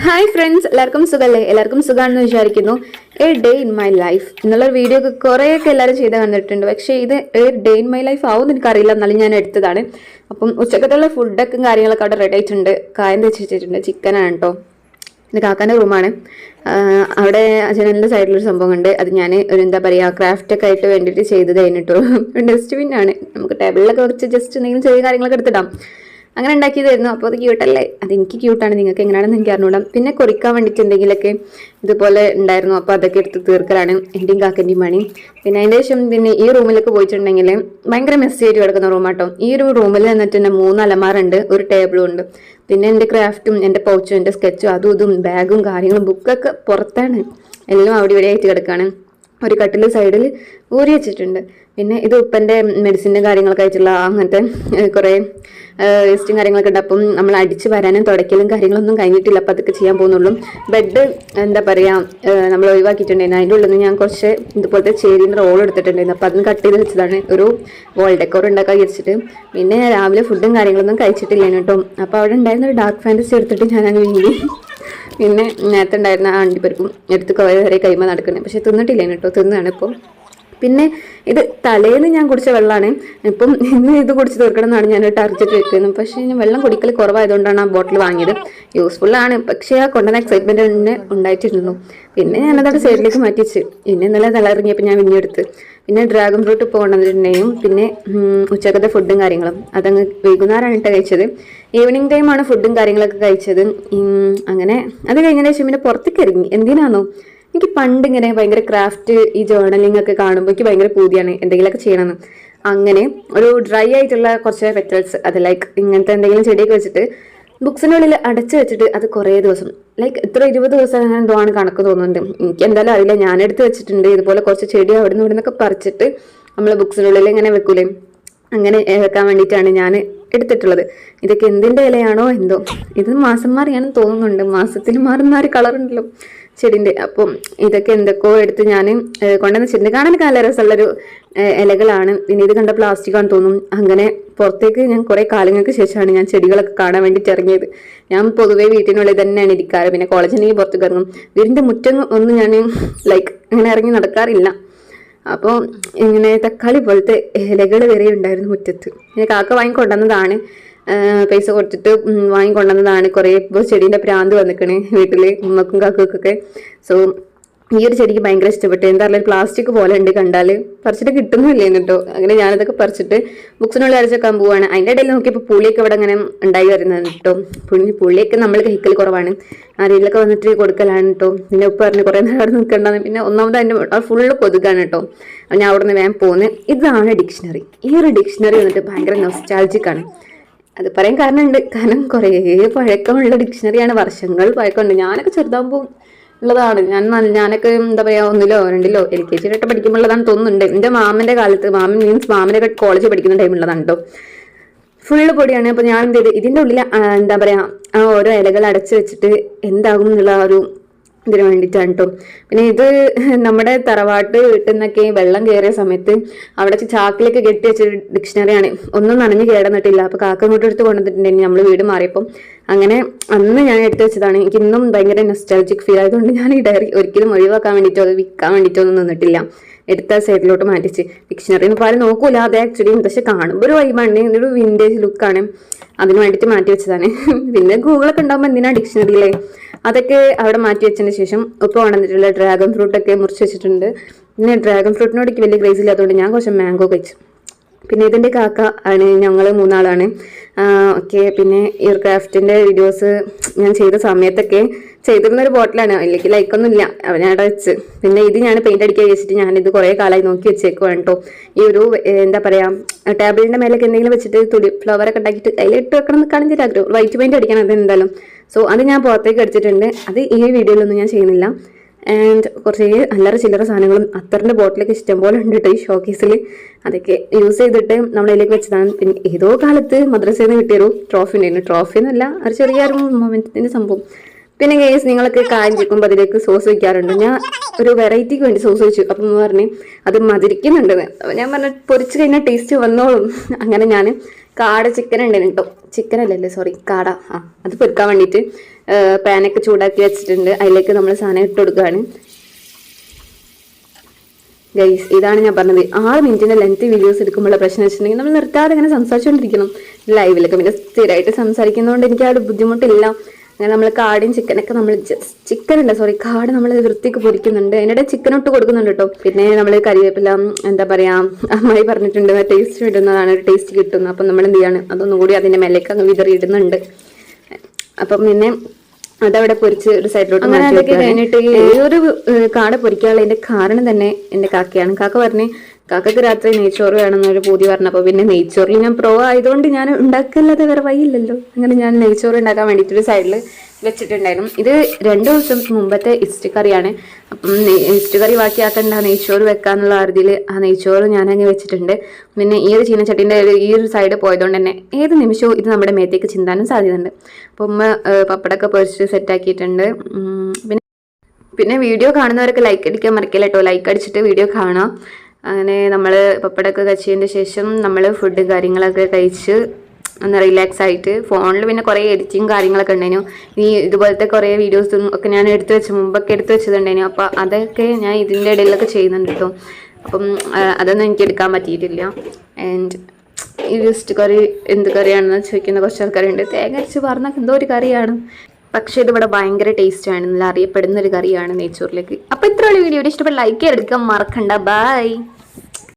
Hi friends, എല്ലാവർക്കും സുഖമല്ലേ? എല്ലാവർക്കും സുഖമാണെന്ന് വിചാരിക്കുന്നു. A day in my life എന്നുള്ള വീഡിയോ ഒക്കെ കുറേയൊക്കെ എല്ലാവരും ചെയ്ത് കണ്ടിട്ടുണ്ട്. പക്ഷേ ഇത് A day in my life ആവും എനിക്കറിയില്ല, എന്നാലും ഞാൻ എടുത്തതാണ്. അപ്പം ഉച്ചക്കത്തുള്ള ഫുഡൊക്കെ കാര്യങ്ങളൊക്കെ അവിടെ റെഡി ആയിട്ടുണ്ട്. കായം തെച്ച് വെച്ചിട്ടുണ്ട്. ചിക്കനാണ് കേട്ടോ. ഇത് കാക്കാൻ്റെ റൂമാണ്. അവിടെ ജനലിൻ്റെ സൈഡിലൊരു സംഭവം ഉണ്ട്. അത് ഞാൻ ഒരു എന്താ പറയുക ക്രാഫ്റ്റൊക്കെ ആയിട്ട് വേണ്ടിയിട്ട് ചെയ്തത് കഴിഞ്ഞിട്ടോ. ഡസ്റ്റ്ബിന്നാണ്. നമുക്ക് ടേബിളിലൊക്കെ വെച്ച് ജസ്റ്റ് എന്തെങ്കിലും ചെറിയ കാര്യങ്ങളൊക്കെ എടുത്തിടാം. അങ്ങനെ ഉണ്ടാക്കിയതായിരുന്നു. അപ്പോൾ അത് ക്യൂട്ടല്ലേ? അത് എനിക്ക് ക്യൂട്ടാണ്. നിങ്ങൾക്ക് എങ്ങനെയാണെന്ന് എനിക്ക് അറിഞ്ഞൂടാം. പിന്നെ കുറിക്കാൻ വേണ്ടിയിട്ട് എന്തെങ്കിലുമൊക്കെ ഇതുപോലെ ഉണ്ടായിരുന്നു. അപ്പോൾ അതൊക്കെ എടുത്ത് തീർക്കലാണ് എൻ്റെയും കാക്കൻ്റെയും പണി. പിന്നെ അതിൻ്റെ ശേഷം പിന്നെ ഈ റൂമിലൊക്കെ പോയിട്ടുണ്ടെങ്കിൽ ഭയങ്കര മെസ്സേജ് കിടക്കുന്ന റൂമാട്ടോ. ഈ ഒരു റൂമിൽ നിന്നിട്ട് തന്നെ 3 അലമാറുണ്ട്, ഒരു ടേബിളും ഉണ്ട്. പിന്നെ എൻ്റെ ക്രാഫ്റ്റും എൻ്റെ പൗച്ചും എൻ്റെ സ്കെച്ചും അതും ഇതും ബാഗും കാര്യങ്ങളും ബുക്കൊക്കെ പുറത്താണ്. എല്ലാം അവിടെ ഇവിടെ ആയിട്ട് കിടക്കുകയാണ്. ഒരു കട്ടിൽ സൈഡിൽ ഊരി വെച്ചിട്ടുണ്ട്. പിന്നെ ഇത് ഉപ്പൻ്റെ മെഡിസിൻ്റെ കാര്യങ്ങളൊക്കെ ആയിട്ടുള്ള അങ്ങനത്തെ കുറേ വേസ്റ്റും കാര്യങ്ങളൊക്കെ ഉണ്ട്. അപ്പം നമ്മൾ അടിച്ച് വരാനും തുടയ്ക്കലും കാര്യങ്ങളൊന്നും കഴിഞ്ഞിട്ടില്ല. അപ്പം അതൊക്കെ ചെയ്യാൻ പോകുന്നുള്ളൂ. ബെഡ് എന്താ പറയുക നമ്മൾ ഒഴിവാക്കിയിട്ടുണ്ടായിരുന്നു. അതിൻ്റെ ഉള്ളിൽ നിന്ന് ഞാൻ കുറച്ച് ഇതുപോലത്തെ ചേരിൻ്റെ റോൾ എടുത്തിട്ടുണ്ടായിരുന്നു. അപ്പം അതിന് കട്ട് ചെയ്ത് വെച്ചതാണ് ഒരു വോൾ ഡെക്കോർ ഉണ്ടാക്കാൻ വിചാരിച്ചിട്ട്. പിന്നെ രാവിലെ ഫുഡും കാര്യങ്ങളൊന്നും കഴിച്ചിട്ടില്ല കേട്ടോ. അപ്പോൾ അവിടെ ഉണ്ടായിരുന്ന ഒരു ഡാർക്ക് ഫാൻറ്റസി എടുത്തിട്ട് ഞാനങ്ങ് വീങ്ങി. പിന്നെ നേരത്തെ ഉണ്ടായിരുന്ന അണ്ടിപ്പരിപ്പും എടുത്ത് കുറേ നേരം കൈമ നടക്കുന്നത്. പക്ഷെ തിന്നിട്ടില്ല കേട്ടോ, തിന്നാണ് ഇപ്പോൾ. പിന്നെ ഇത് തലേന്ന് ഞാൻ കുടിച്ച വെള്ളമാണ്. ഇപ്പം ഇന്ന് ഇത് കുടിച്ച് തീർക്കണം എന്നാണ് ഞാൻ ടാർഗറ്റ് വെക്കുന്നത്. പക്ഷേ ഞാൻ വെള്ളം കുടിക്കൽ കുറവായതുകൊണ്ടാണ് ആ ബോട്ടിൽ വാങ്ങിയത്. യൂസ്ഫുള്ളാണ്, പക്ഷേ ആ കൊണ്ടുവന്ന എക്സൈറ്റ്മെൻറ്റ് തന്നെ ഉണ്ടായിട്ടുള്ളൂ. പിന്നെ ഞാനതവിടെ സൈഡിലേക്ക് മാറ്റി വെച്ച്. പിന്നെ ഇന്നലെ തലയിറങ്ങിയപ്പോൾ ഞാൻ വിഞ്ഞെടുത്ത്. പിന്നെ ഡ്രാഗൺ ഫ്രൂട്ട് ഇപ്പോൾ കൊണ്ടുവന്നിട്ടുണ്ടെങ്കിലും പിന്നെ ഉച്ചക്കത്തെ ഫുഡും കാര്യങ്ങളും അതങ്ങ് വൈകുന്നേരമാണ് ഇട്ട് കഴിച്ചത്. ഈവനിങ് ടൈമാണ് ഫുഡും കാര്യങ്ങളൊക്കെ കഴിച്ചത്. അങ്ങനെ അത് കഴിഞ്ഞതിന് ശേഷം പിന്നെ പുറത്തേക്ക് ഇറങ്ങി. എന്തിനാണോ എനിക്ക് പണ്ട് ഇങ്ങനെ ഭയങ്കര ക്രാഫ്റ്റ് ഈ ജേർണലിംഗ് ഒക്കെ കാണുമ്പോൾ എനിക്ക് ഭയങ്കര പൂതിയാണ് എന്തെങ്കിലുമൊക്കെ ചെയ്യണമെന്ന്. അങ്ങനെ ഒരു ഡ്രൈ ആയിട്ടുള്ള കുറച്ച് പെറ്റൽസ് അത് ലൈക്ക് ഇങ്ങനത്തെ എന്തെങ്കിലും ചെടിയൊക്കെ വെച്ചിട്ട് ബുക്സിൻ്റെ ഉള്ളിൽ അടച്ചു വെച്ചിട്ട് അത് കുറേ ദിവസം ലൈക്ക് ഇത്ര 20 ദിവസം അങ്ങനെ എന്തോ ആണ് കണക്ക് തോന്നുന്നുണ്ട്. എനിക്ക് എന്തായാലും അറിയില്ല. ഞാനെടുത്ത് വെച്ചിട്ടുണ്ട് ഇതുപോലെ കുറച്ച് ചെടി അവിടെ നിന്ന് ഇവിടെ നിന്നൊക്കെ പറിച്ചിട്ട് നമ്മൾ ബുക്സിൻ്റെ ഉള്ളിൽ ഇങ്ങനെ വെക്കൂലേ, അങ്ങനെ വെക്കാൻ വേണ്ടിയിട്ടാണ് ഞാൻ എടുത്തിട്ടുള്ളത്. ഇതൊക്കെ എന്തിൻ്റെ ഇലയാണോ എന്തോ. ഇത് മാസം മാറിയാണെന്ന് തോന്നുന്നുണ്ട്. മാസത്തിൽ മാറുന്ന ഒരു കളറുണ്ടല്ലോ ചെടിൻ്റെ. അപ്പം ഇതൊക്കെ എന്തൊക്കെയോ എടുത്ത് ഞാൻ കൊണ്ടുവന്ന് വെച്ചിട്ടുണ്ട്. കാണാൻ നല്ല രസമുള്ളൊരു ഇലകളാണ്. പിന്നെ ഇത് കണ്ട പ്ലാസ്റ്റിക്കാണെന്ന് തോന്നും. അങ്ങനെ പുറത്തേക്ക് ഞാൻ കുറേ കാലങ്ങൾക്ക് ശേഷമാണ് ഞാൻ ചെടികളൊക്കെ കാണാൻ വേണ്ടിയിട്ട് ഇറങ്ങിയത്. ഞാൻ പൊതുവേ വീട്ടിനുള്ളിൽ തന്നെയാണ് ഇരിക്കാറ്. പിന്നെ കോളേജിലേക്ക് പുറത്തേക്ക് ഇറങ്ങും. വീടിൻ്റെ മുറ്റം ഒന്നും ഞാൻ ലൈക്ക് അങ്ങനെ ഇറങ്ങി നടക്കാറില്ല. അപ്പോൾ ഇങ്ങനെ തക്കാളി പോലത്തെ ഇലകൾ വരെ ഉണ്ടായിരുന്നു മുറ്റത്ത്. പിന്നെ കാക്ക വാങ്ങിക്കൊണ്ടുവന്നതാണ്, പൈസ കൊടുത്തിട്ട് വാങ്ങിക്കൊണ്ടുവന്നതാണ്. കുറേ ഇപ്പോൾ ചെടീൻ്റെ പ്രാന്ത് വന്നിക്കണ് വീട്ടിൽ ഉമ്മക്കും കാക്കൊക്കെ. സോ ഈ ഒരു ചെടിക്ക് ഭയങ്കര ഇഷ്ടപ്പെട്ടു. എന്താ പറയുക പ്ലാസ്റ്റിക് പോലെ ഉണ്ട് കണ്ടാൽ. പറിച്ചിട്ട് കിട്ടുന്നില്ലേ കേട്ടോ. അങ്ങനെ ഞാനതൊക്കെ പറിച്ചിട്ട് ബുക്സിനുള്ളിൽ അരച്ചേക്കാൻ പോവാണ്. അതിൻ്റെ ഇടയിൽ നോക്കിയപ്പോൾ പുളിയൊക്കെ ഇവിടെ അങ്ങനെ ഉണ്ടായി വരുന്നത് കേട്ടോ. പുളിയൊക്കെ നമ്മൾ കഴിക്കൽ കുറവാണ്. ആരെങ്കിലൊക്കെ വന്നിട്ട് കൊടുക്കലാണ് കേട്ടോ. പിന്നെ ഉപ്പ് പറഞ്ഞ് കുറേ നേരം അവിടെ നിൽക്കേണ്ടത്. പിന്നെ ഒന്നാമത് അതിൻ്റെ ഫുള്ള് കൊതുകാണ് കേട്ടോ. ഞാൻ അവിടെ നിന്ന് വേഗം പോകുന്നത്. ഇതാണ് ഡിക്ഷണറി. ഈ ഒരു ഡിക്ഷണറി വന്നിട്ട് ഭയങ്കര നൊസ്റ്റാൾജിക്കാണ്. അത് പറയാൻ കാരണമുണ്ട്. കാരണം കുറേ പഴക്കമുള്ള ഡിക്ഷണറിയാണ്. വർഷങ്ങൾ പഴക്കമുണ്ട്. ഞാനൊക്കെ ചെറുതാകുമ്പോൾ ഉള്ളതാണ്. ഞാനൊക്കെ എന്താ പറയുക 1ലോ 2ലോ LKG പഠിക്കുമ്പോഴുള്ളതാണ് തോന്നുന്നുണ്ട്. എൻ്റെ മാമൻ്റെ കാലത്ത്, മാമനൊക്കെ കോളേജിൽ പഠിക്കുന്ന ടൈമുള്ളതാണ് കേട്ടോ. ഫുള്ള് പൊടിയാണ്. അപ്പോൾ ഞാൻ എന്ത് ചെയ്ത് ഇതിൻ്റെ ഉള്ളിൽ എന്താ പറയുക ഓരോ ഇലകൾ അടച്ചു വെച്ചിട്ട് എന്താകും എന്നുള്ള ഒരു ഇതിന് വേണ്ടിയിട്ടാണ് കേട്ടോ. പിന്നെ ഇത് നമ്മുടെ തറവാട്ട് വീട്ടിൽ നിന്നൊക്കെ വെള്ളം കയറിയ സമയത്ത് അവിടെ ചാക്കിലൊക്കെ കെട്ടി വെച്ചൊരു ഡിക്ഷണറിയാണ്. ഒന്നും നനഞ്ഞ് കേടന്നിട്ടില്ല. അപ്പോൾ കാക്ക ഇങ്ങോട്ട് എടുത്ത് കൊണ്ടുവന്നിട്ടുണ്ടെങ്കിൽ നമ്മൾ വീട് മാറിയപ്പം അങ്ങനെ അന്ന് ഞാൻ എടുത്ത് വെച്ചതാണ്. എനിക്ക് ഇന്നും ഭയങ്കര നൊസ്റ്റാൾജിക് ഫീൽ ആയതുകൊണ്ട് ഞാൻ ഈ ഡയറി ഒരിക്കലും ഒഴിവാക്കാൻ വേണ്ടിയിട്ടോ അത് വിൽക്കാൻ വേണ്ടിയിട്ടോ ഒന്നും നിന്നിട്ടില്ല. എടുത്ത സൈഡിലോട്ട് മാറ്റിച്ച്. ഡിക്ഷണറിന്ന് പാലും നോക്കൂല അത് ആക്ച്വലി. പക്ഷെ കാണുമ്പോൾ ഒരു വൈബാണ്, ഒരു വിൻറ്റേജ് ലുക്കാണ്. അതിന് വേണ്ടിയിട്ട് മാറ്റി വെച്ചതാണ്. പിന്നെ ഗൂഗിളൊക്കെ ഉണ്ടാകുമ്പോൾ എന്തിനാ ഡിക്ഷണറിയിലെ അതൊക്കെ അവിടെ മാറ്റി വെച്ചതിന് ശേഷം ഇപ്പോൾ വന്നിട്ടുള്ള ഡ്രാഗൺ ഫ്രൂട്ടൊക്കെ മുറിച്ച് വെച്ചിട്ടുണ്ട്. പിന്നെ ഡ്രാഗൺ ഫ്രൂട്ടിനോട് എനിക്ക് വലിയ ക്രേസ് ഇല്ലാത്തതുകൊണ്ട് ഞാൻ കുറച്ച് മാംഗോ കഴിച്ചു. പിന്നെ ഇതിൻ്റെ കാക്ക ആണ്, ഞങ്ങൾ 3 ആളാണ്. ഓക്കെ. പിന്നെ ഈ ക്രാഫ്റ്റിൻ്റെ വീഡിയോസ് ഞാൻ ചെയ്ത സമയത്തൊക്കെ ചെയ്തിരുന്നൊരു ബോട്ടിലാണ്. അല്ലെങ്കിൽ ലൈക്കൊന്നും ഇല്ല. അവൻ അവിടെ വെച്ച്. പിന്നെ ഇത് ഞാൻ പെയിൻ്റ് അടിക്കാൻ വെച്ചിട്ട് ഞാനിത് കുറേ കാലമായി നോക്കി വെച്ചേക്കുവാണ് കേട്ടോ. ഈ ഒരു എന്താ പറയുക ടേബിളിൻ്റെ മേലൊക്കെ എന്തെങ്കിലും വെച്ചിട്ട് തുടി ഫ്ലവറൊക്കെ ഉണ്ടാക്കിയിട്ട് അതിലിട്ട് വെക്കണം എന്ന് കാണിച്ചിട്ട് ആഗ്രഹം. വൈറ്റ് പെയിൻറ്റ് അടിക്കണം അത് എന്തായാലും. സോ അത് ഞാൻ പുറത്തേക്ക് അടിച്ചിട്ടുണ്ട്. അത് ഈ വീഡിയോയിലൊന്നും ഞാൻ ചെയ്യുന്നില്ല. ആൻഡ് കുറച്ച് അല്ലറ ചില്ലറ സാധനങ്ങളും അത്തറിൻ്റെ ബോട്ടിലൊക്കെ ഇഷ്ടംപോലെ ഉണ്ട് കേട്ടോ ഈ ഷോക്കേസിൽ. അതൊക്കെ യൂസ് ചെയ്തിട്ട് നമ്മളതിലേക്ക് വെച്ചതാണ്. പിന്നെ ഏതോ കാലത്ത് മദ്രസയിൽ നിന്ന് കിട്ടിയൊരു ട്രോഫി ഉണ്ടായിരുന്നു. ട്രോഫി എന്നല്ല, ഒരു ചെറിയൊരു മൊമെൻറ്റിൻ്റെ സംഭവം. പിന്നെ ഗേസ് നിങ്ങളൊക്കെ കായം ചിക്കുമ്പോൾ അതിലേക്ക് സോസ് വയ്ക്കാറുണ്ട്. ഞാൻ ഒരു വെറൈറ്റിക്ക് വേണ്ടി സോസ് വെച്ചു. അപ്പം പറഞ്ഞ് അത് മധുരിക്കുന്നുണ്ടെന്ന്. അപ്പം ഞാൻ പറഞ്ഞു പൊരിച്ച് കഴിഞ്ഞാൽ ടേസ്റ്റ് വന്നോളും. അങ്ങനെ ഞാൻ കാട ചിക്കൻ ഉണ്ടായിരുന്നു കേട്ടോ, ചിക്കൻ അല്ലല്ലേ സോറി കാട, അത് പൊരിക്കാൻ വേണ്ടിയിട്ട് പാനൊക്കെ ചൂടാക്കി വെച്ചിട്ടുണ്ട്. അതിലേക്ക് നമ്മൾ സാധനം ഇട്ട് കൊടുക്കുകയാണ്. ഗൈസ് ഇതാണ് ഞാൻ പറഞ്ഞത്, 6 മിനിറ്റിന്റെ ലെങ്ത് വീഡിയോസ് എടുക്കുമ്പോഴുള്ള പ്രശ്നം വെച്ചിട്ടുണ്ടെങ്കിൽ നമ്മൾ നിർത്താതെ ഇങ്ങനെ സംസാരിച്ചുകൊണ്ടിരിക്കണം ലൈവിലൊക്കെ. പിന്നെ സ്ഥിരമായിട്ട് സംസാരിക്കുന്നതുകൊണ്ട് എനിക്ക് ആ ഒരു ബുദ്ധിമുട്ടില്ല. അങ്ങനെ നമ്മൾ കാടും ചിക്കനൊക്കെ നമ്മൾ ചിക്കനല്ല സോറി കാട് നമ്മൾ വൃത്തിക്ക് പൊരിക്കുന്നുണ്ട്. അതിനിടെ ചിക്കനൊട്ട് കൊടുക്കുന്നുണ്ട് കേട്ടോ. പിന്നെ നമ്മൾ കരിവേപ്പില എന്താ പറയാ അമ്മായി പറഞ്ഞിട്ടുണ്ട് ടേസ്റ്റ് ഇടുന്നതാണ് ഒരു ടേസ്റ്റ് കിട്ടുന്നത്. അപ്പം നമ്മൾ എന്ത് ചെയ്യാണ് അതൊന്നും കൂടി അതിന്റെ മേലേക്ക് അങ്ങ് വിതറി ഇടുന്നുണ്ട്. അപ്പം പിന്നെ അതവിടെ പൊരിച്ച് ഒരു സൈഡിലോട്ട് അങ്ങനെ അതൊക്കെ കഴിഞ്ഞിട്ട് ഈ ഒരു കാട പൊരിക്കാനുള്ളതിന്റെ കാരണം തന്നെ എന്റെ കാക്കയാണ്. കാക്ക പറഞ്ഞ് കാക്കക്ക് രാത്രി നെയ്ച്ചോറ് വേണമെന്നൊരു പൂതി പറഞ്ഞപ്പോൾ പിന്നെ നെയ്ച്ചോറിൽ ഞാൻ പ്രോ ആയതുകൊണ്ട് ഞാൻ ഉണ്ടാക്കല്ലാതെ വേറെ വഴിയില്ലല്ലോ. അങ്ങനെ ഞാൻ നെയ്ച്ചോറ് ഉണ്ടാക്കാൻ വേണ്ടിയിട്ടൊരു സൈഡിൽ വെച്ചിട്ടുണ്ടായിരുന്നു. ഇത് 2 ദിവസം മുമ്പത്തെ ഇസ്റ്റ് കറിയാണ്. അപ്പം ഇസ്റ്റ് കറി ബാക്കിയാക്കണ്ട നെയ്ച്ചോറ് വെക്കാന്നുള്ള അറുതിയിൽ ആ നെയ്ച്ചോറ് ഞാനങ്ങ് വെച്ചിട്ടുണ്ട്. പിന്നെ ഈ ഒരു ചീനച്ചട്ടിൻ്റെ ഈ ഒരു സൈഡ് പോയതുകൊണ്ട് തന്നെ ഏത് നിമിഷവും ഇത് നമ്മുടെ മേത്തേക്ക് ചിന്താനും സാധ്യതയുണ്ട്. അപ്പം ഉമ്മ പപ്പടമൊക്കെ പൊരിച്ച് സെറ്റാക്കിയിട്ടുണ്ട്. പിന്നെ വീഡിയോ കാണുന്നവരൊക്കെ ലൈക്ക് അടിക്കാൻ മറക്കില്ല കേട്ടോ. ലൈക്ക് അടിച്ചിട്ട് വീഡിയോ കാണാം. അങ്ങനെ നമ്മൾ പപ്പടമൊക്കെ കഴിച്ചതിന് ശേഷം നമ്മൾ ഫുഡ് കാര്യങ്ങളൊക്കെ കഴിച്ച് ഒന്ന് റിലാക്സ് ആയിട്ട് ഫോണിൽ പിന്നെ കുറേ എഡിറ്റിങ് കാര്യങ്ങളൊക്കെ ഉണ്ടായിരുന്നു. ഈ ഇതുപോലത്തെ കുറേ വീഡിയോസും ഒക്കെ ഞാൻ മുമ്പൊക്കെ എടുത്തു വെച്ചതുണ്ടായിരുന്നു. അപ്പോൾ അതൊക്കെ ഞാൻ ഇതിൻ്റെ ഇടയിലൊക്കെ ചെയ്യുന്നുണ്ട് കേട്ടോ. അപ്പം അതൊന്നും എനിക്ക് എടുക്കാൻ പറ്റിയിട്ടില്ല. ആൻഡ് ഈ ജസ്റ്റ് കറി എന്ത് കറിയാണെന്ന് ചോദിക്കുന്ന കുറച്ച് ആൾക്കാരുണ്ട്. തേങ്ങ അരച്ച് പറഞ്ഞാൽ എന്തോ ഒരു കറിയാണ്, പക്ഷേ ഇതിവിടെ ഭയങ്കര ടേസ്റ്റാണ്, നല്ല അറിയപ്പെടുന്ന ഒരു കറിയാണ് നെയ്ച്ചോറിലേക്ക്. അപ്പോൾ ഇത്രയുള്ള വീഡിയോ ഇഷ്ടപ്പെട്ട ലൈക്ക് എടുക്കാൻ മറക്കണ്ട. ബൈ.